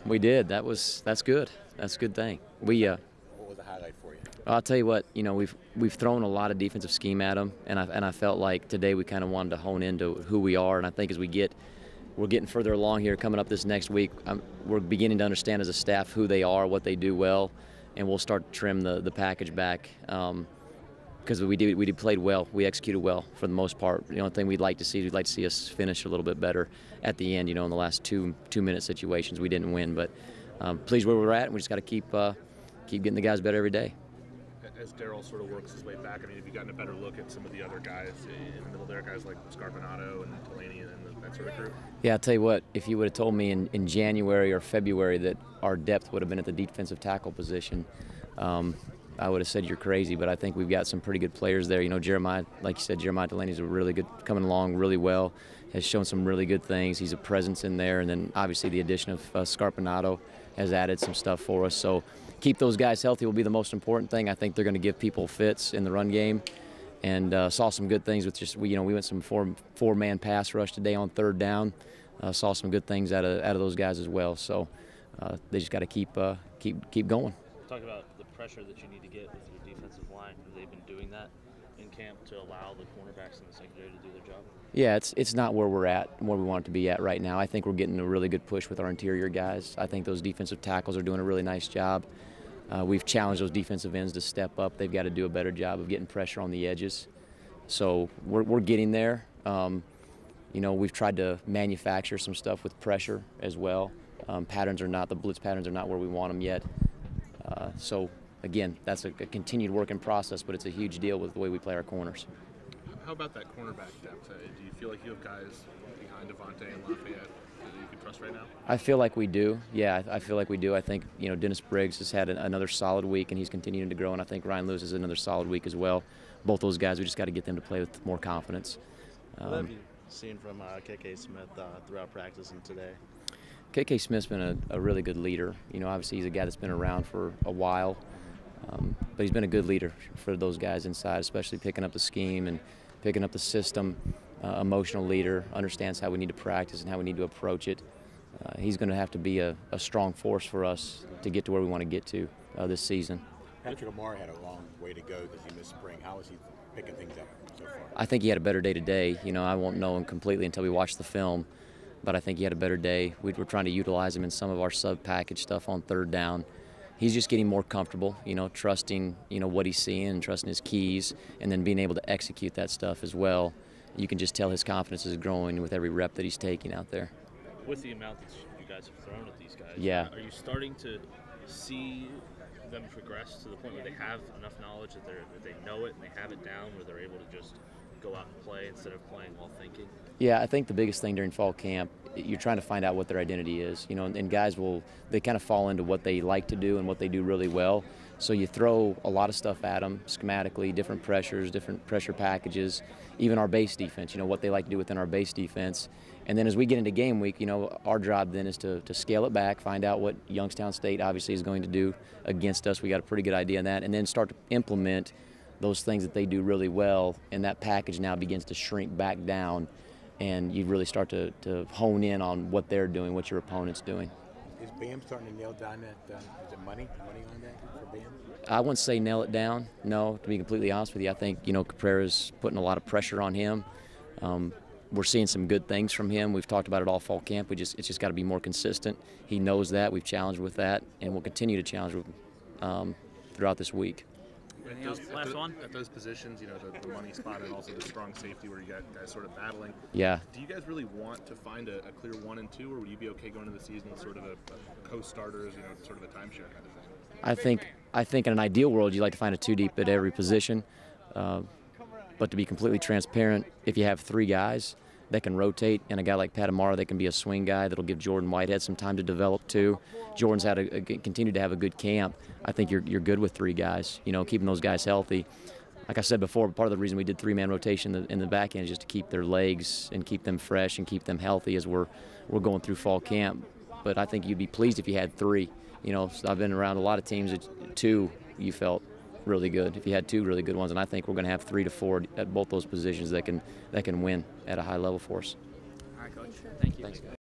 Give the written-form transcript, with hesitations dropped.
We did. That's good. That's a good thing. What was the highlight for you? I'll tell you what. We've thrown a lot of defensive scheme at them, and I felt like today we kind of wanted to hone into who we are. And I think as we're getting further along here, coming up this next week, we're beginning to understand as a staff who they are, what they do well, and we'll start to trim the package back. Because we played well, we executed well for the most part. The only thing we'd like to see us finish a little bit better at the end. In the last two-minute situations, we didn't win, but pleased where we're at, and we just got to keep getting the guys better every day. As Darryl sort of works his way back, have you gotten a better look at some of the other guys in the middle there, guys like Scarpinato and Delaney and that sort of group? Yeah, I'll tell you what, if you would have told me in January or February that our depth would have been at the defensive tackle position, I would have said you're crazy, but I think we've got some pretty good players there. Jeremiah, like you said, Jeremiah Delaney's coming along really well, has shown some really good things. He's a presence in there, and then obviously the addition of Scarpinato has added some stuff for us. So keep those guys healthy will be the most important thing. I think they're going to give people fits in the run game, and saw some good things with we went some four-man pass rush today on third down. Saw some good things out of those guys as well. So they just got to keep going. Talk about the pressure that you need to get with your defensive line. Have they been doing that in camp to allow the cornerbacks in the secondary to do their job? Yeah, it's not where we're at, where we want it to be at right now. I think we're getting a really good push with our interior guys. I think those defensive tackles are doing a really nice job. We've challenged those defensive ends to step up. They've got to do a better job of getting pressure on the edges. So we're getting there. We've tried to manufacture some stuff with pressure as well. The blitz patterns are not where we want them yet. So again, that's a continued working process, but it's a huge deal with the way we play our corners. How about that cornerback depth? Do you feel like you have guys behind Devontae and Lafayette that you can trust right now? I feel like we do. Yeah, I feel like we do. I think Dennis Briggs has had another solid week, and he's continuing to grow. And I think Ryan Lewis has another solid week as well. Both those guys, we just got to get them to play with more confidence. What have you seen from KK Smith throughout practice and today? KK Smith's been a really good leader. Obviously he's a guy that's been around for a while, but he's been a good leader for those guys inside, especially picking up the scheme and picking up the system. Emotional leader, understands how we need to practice and how we need to approach it. He's going to have to be a strong force for us to get to where we want to get to this season. Patrick Omari had a long way to go because he missed spring. How is he picking things up so far? I think he had a better day today. I won't know him completely until we watch the film, but I think he had a better day. We're trying to utilize him in some of our sub-package stuff on third down. He's just getting more comfortable, trusting, what he's seeing, trusting his keys, and then being able to execute that stuff as well. You can just tell his confidence is growing with every rep that he's taking out there. With the amount that you guys have thrown at these guys, yeah. Are you starting to see them progress to the point where they have enough knowledge that they know it and they have it down, where they're able to just go out and play instead of playing while thinking? Yeah, I think the biggest thing during fall camp, you're trying to find out what their identity is, and guys they kind of fall into what they like to do and what they do really well. So you throw a lot of stuff at them schematically, different pressures, different pressure packages, even our base defense, what they like to do within our base defense. And then as we get into game week, our job then is to scale it back, find out what Youngstown State obviously is going to do against us. We got a pretty good idea on that, and then start to implement those things that they do really well, and that package now begins to shrink back down, and you really start to hone in on what they're doing, what your opponent's doing. Is Bam starting to nail down that, is it money on that for Bam? I wouldn't say nail it down, no, to be completely honest with you. I think, Caprera's putting a lot of pressure on him. We're seeing some good things from him. We've talked about it all fall camp. It's just got to be more consistent. He knows that. We've challenged with that, and we'll continue to challenge with throughout this week. At those positions, the money spot and also the strong safety where you got guys sort of battling. Yeah. Do you guys really want to find a clear 1 and 2, or would you be okay going into the season with sort of a co-starters, sort of a timeshare kind of thing? I think in an ideal world, you'd like to find a 2 deep at every position. But to be completely transparent, if you have 3 guys that can rotate, and a guy like Pat Amara that can be a swing guy that'll give Jordan Whitehead some time to develop too. Jordan's continued to have a good camp. I think you're good with 3 guys, keeping those guys healthy. Like I said before, part of the reason we did 3-man rotation in the back end is just to keep their legs and keep them fresh and keep them healthy as we're going through fall camp. But I think you'd be pleased if you had 3. I've been around a lot of teams that 2 you felt really good. If you had 2 really good ones, and I think we're going to have 3 to 4 at both those positions that can win at a high level for us. All right, Coach. Thank you. Thanks, guys.